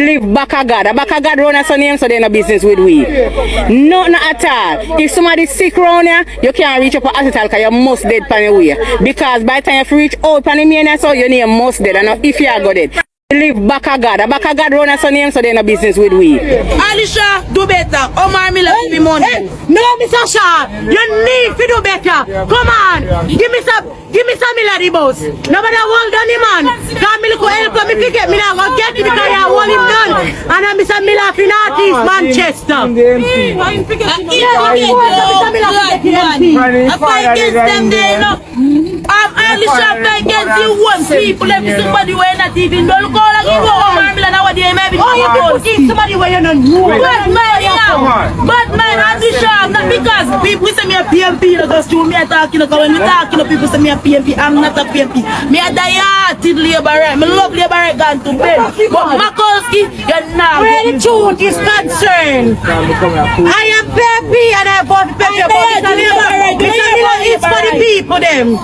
live back a God. A back a God run a son name, so they're no business with we. Nothing at all. If somebody's sick around here, you can't reach up a hospital because you must dead pan your way. Because by the time you reach out pan the main, so your name must dead. And if you are go dead. Live back a God. A back a God run a son name, so they're no business with we. Alisha, do better. Omar Miller give me money. No, Mr. Shah, you need to do better. Come on, give me some Miller the boss. Nobody hold on him, man. Come me look help me to get me now. Go get it because I hold him done. And I'm Mr. Miller for Northeast Manchester. I fight against them there, you know. Alisha fight against you one people. Let me somebody who ain't not even don't call and give Omar Miller nowadays. Maybe you put in somebody where you don't know. But man, Alisha, not because people say me a PMP, because to me I talking because when we talking people say me a PMP, I'm not a PMP. Me a die-hearted laborer. Me love laborer gone to bed. But Makolski, you're not. Where the truth is concerned, I am PMP and I vote PMP. Mr. Miller is for the people them.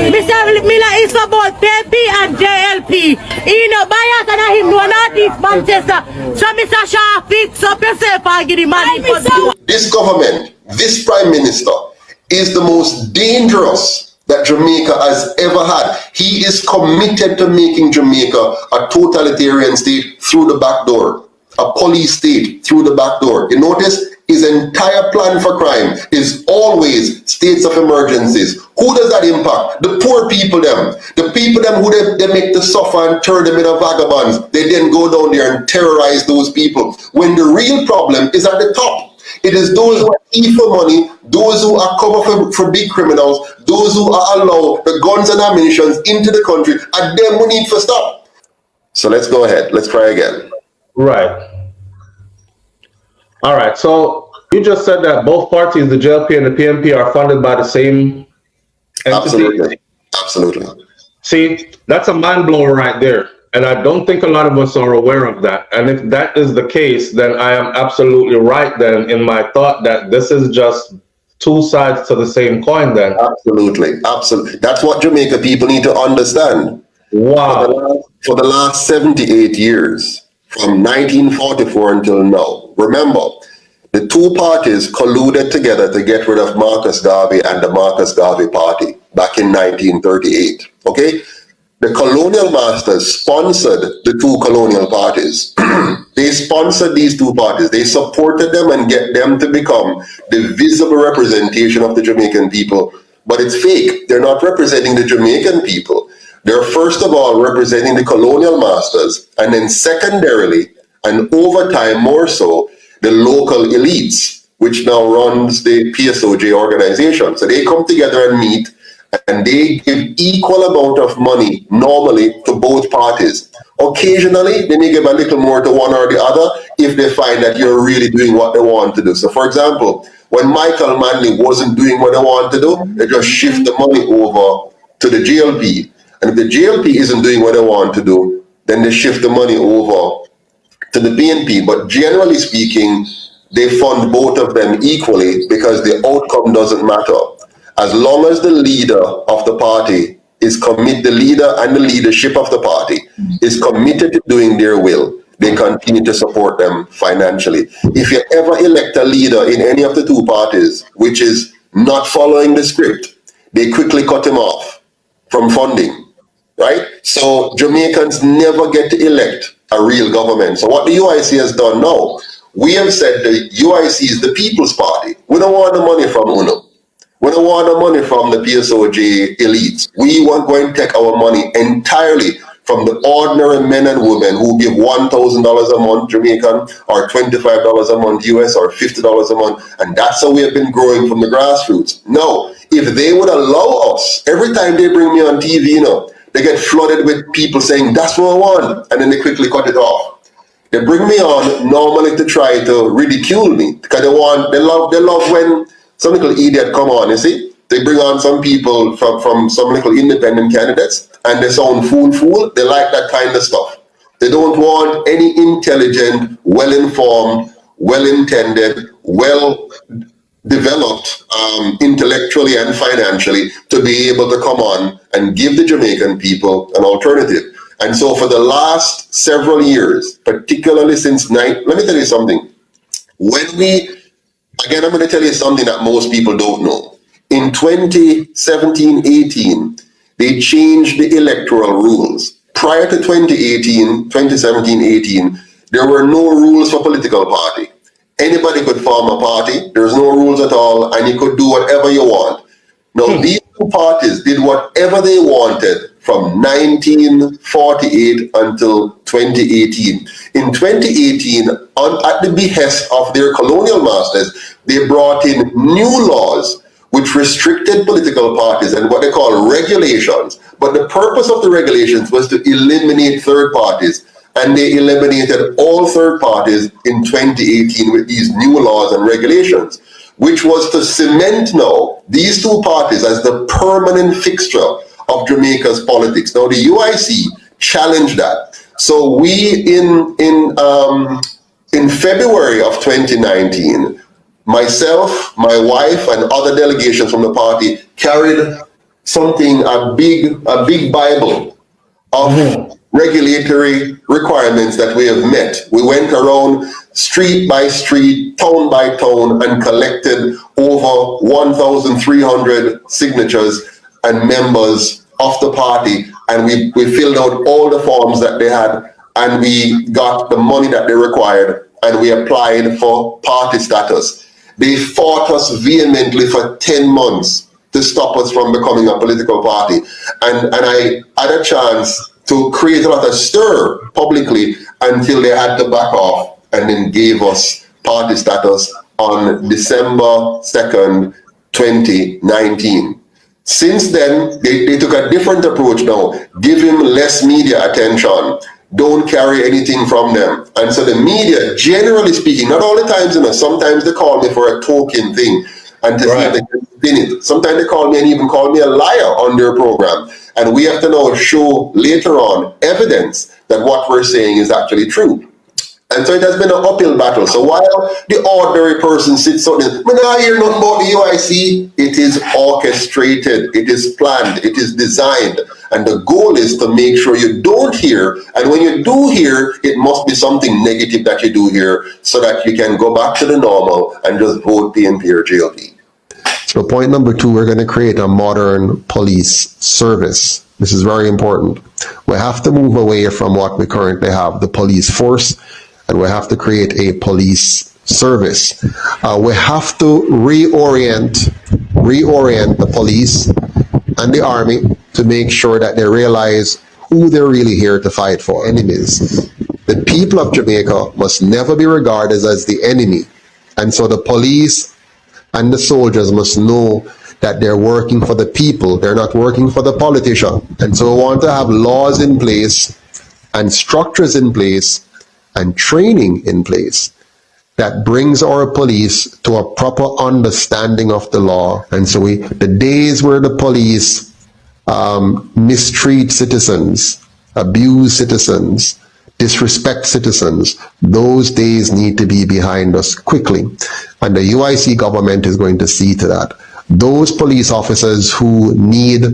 Mr. Miller is for both PMP and JLP. He no bias and him no Northeast Manchester. So Mr. Shah, fix up yourself and give the money for you. This government, this Prime Minister, is the most dangerous that Jamaica has ever had. He is committed to making Jamaica a totalitarian state through the back door, a police state through the back door. You notice his entire plan for crime is always states of emergencies. Who does that impact? The poor people them. The people them who they make to suffer and turn them into vagabonds. They then go down there and terrorize those people. When the real problem is at the top. It is those who are evil money, those who are cover for big criminals, those who are allow the guns and ammunition into the country, and them we need to stop. So let's go ahead. Let's try again. Right. All right. So you just said that both parties, the JLP and the PMP, are funded by the same entity? Absolutely. See, that's a mind blower right there. And I don't think a lot of us are aware of that. And if that is the case, then I am absolutely right then in my thought that this is just two sides to the same coin then. Absolutely. That's what Jamaica people need to understand. Wow. For the last 78 years, from 1944 until now, remember, the two parties colluded together to get rid of Marcus Garvey and the Marcus Garvey Party back in 1938. Okay? The colonial masters sponsored the two colonial parties. They sponsored these two parties. They supported them and get them to become the visible representation of the Jamaican people. But it's fake. They're not representing the Jamaican people. They're first of all representing the colonial masters, and then secondarily, and over time more so, the local elites, which now runs the PSOJ organization. So they come together and meet, and they give equal amount of money normally to both parties. Occasionally, they may give a little more to one or the other if they find that you're really doing what they want to do. So for example, when Michael Manley wasn't doing what they want to do, they just shift the money over to the JLP. And if the JLP isn't doing what they want to do, then they shift the money over to the PNP. But generally speaking, they fund both of them equally because the outcome doesn't matter. As long as the leader of the party is the leader and the leadership of the party is committed to doing their will, they continue to support them financially. If you ever elect a leader in any of the two parties, which is not following the script, they quickly cut him off from funding, right? So Jamaicans never get to elect a real government. So what the UIC has done now, we have said the UIC is the People's Party. We don't want the money from UNO. We don't want the money from the PSOJ elites. We want going to take our money entirely from the ordinary men and women who give $1,000 a month Jamaican, or $25 a month US, or $50 a month. And that's how we have been growing from the grassroots. Now, if they would allow us, every time they bring me on TV, they get flooded with people saying, that's what I want. And then they quickly cut it off. They bring me on normally to try to ridicule me because they love when some little idiot come on, you see? They bring on some people from some little independent candidates and they sound fool. They like that kind of stuff. They don't want any intelligent, well-informed, well-intended, well-developed intellectually and financially to be able to come on and give the Jamaican people an alternative. And so for the last several years, particularly since let me tell you something. Again, I'm going to tell you something that most people don't know. In 2017-18, they changed the electoral rules. Prior to 2017-18, there were no rules for political party. Anybody could form a party. There's no rules at all, and you could do whatever you want. Now, these two parties did whatever they wanted from 1948 until 2018. In 2018, at the behest of their colonial masters, they brought in new laws which restricted political parties and what they call regulations. But the purpose of the regulations was to eliminate third parties. And they eliminated all third parties in 2018 with these new laws and regulations, which was to cement now these two parties as the permanent fixture of Jamaica's politics. Now, the UIC challenged that. So we, in February of 2019, myself, my wife, and other delegations from the party carried a big Bible of regulatory requirements that we have met. We went around street by street, town by town, and collected over 1,300 signatures and members of the party. And we filled out all the forms that they had, and we got the money that they required, and we applied for party status. They fought us vehemently for 10 months to stop us from becoming a political party. And I had a chance to create a lot of stir publicly until they had to back off and then gave us party status on December 2nd, 2019. Since then, they took a different approach now. Give him less media attention. Don't carry anything from them. And so the media, generally speaking, not all the times, sometimes they call me for a token thing and to see if they can spin it. Sometimes they call me and even call me a liar on their program. And we have to now show later on evidence that what we're saying is actually true. And so it has been an uphill battle. So while the ordinary person sits out there, when I hear nothing about the UIC, it is orchestrated, it is planned, it is designed. And the goal is to make sure you don't hear. And when you do hear, it must be something negative that you do hear so that you can go back to the normal and just vote PNP or GLP. So point number 2, we're going to create a modern police service. This is very important. We have to move away from what we currently have, the police force, and we have to create a police service. We have to reorient the police and the army to make sure that they realize who they're really here to fight for, enemies. The people of Jamaica must never be regarded as the enemy. And so the police and the soldiers must know that they're working for the people. They're not working for the politician. And so we want to have laws in place and structures in place and training in place that brings our police to a proper understanding of the law. And so the days where the police mistreat citizens, abuse citizens, disrespect citizens, those days need to be behind us quickly. And the UIC government is going to see to that. Those police officers who need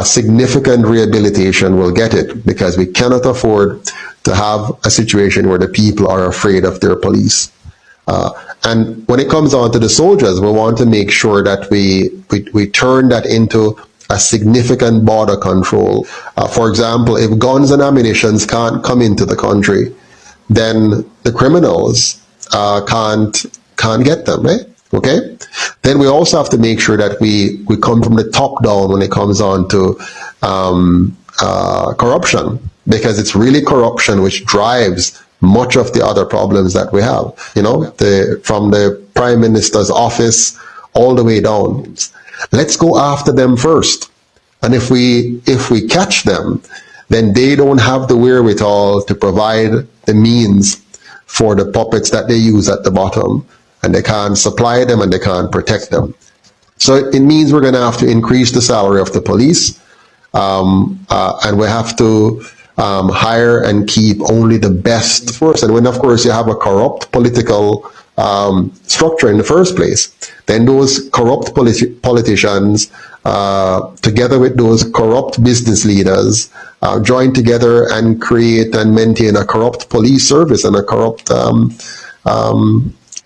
significant rehabilitation will get it, because we cannot afford to have a situation where the people are afraid of their police. And when it comes on to the soldiers, we want to make sure that we turn that into a significant border control. For example, if guns and ammunition can't come into the country, then the criminals can't get them, right? Okay? Then we also have to make sure that we come from the top down when it comes on to corruption, because it's really corruption which drives much of the other problems that we have, from the Prime Minister's office all the way down. Let's go after them first. And if we catch them, then they don't have the wherewithal to provide the means for the puppets that they use at the bottom, and they can't supply them and they can't protect them. So it means we're going to have to increase the salary of the police, and we have to hire and keep only the best first. And when, of course, you have a corrupt political structure in the first place, then those corrupt politicians together with those corrupt business leaders, join together and create and maintain a corrupt police service and a corrupt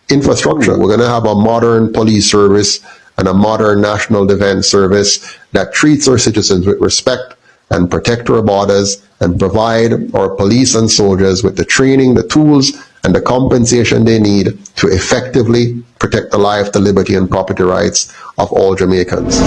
infrastructure. We're going to have a modern police service and a modern national defense service that treats our citizens with respect and protect our borders and provide our police and soldiers with the training, the tools, and the compensation they need to effectively protect the life, the liberty, and property rights of all Jamaicans.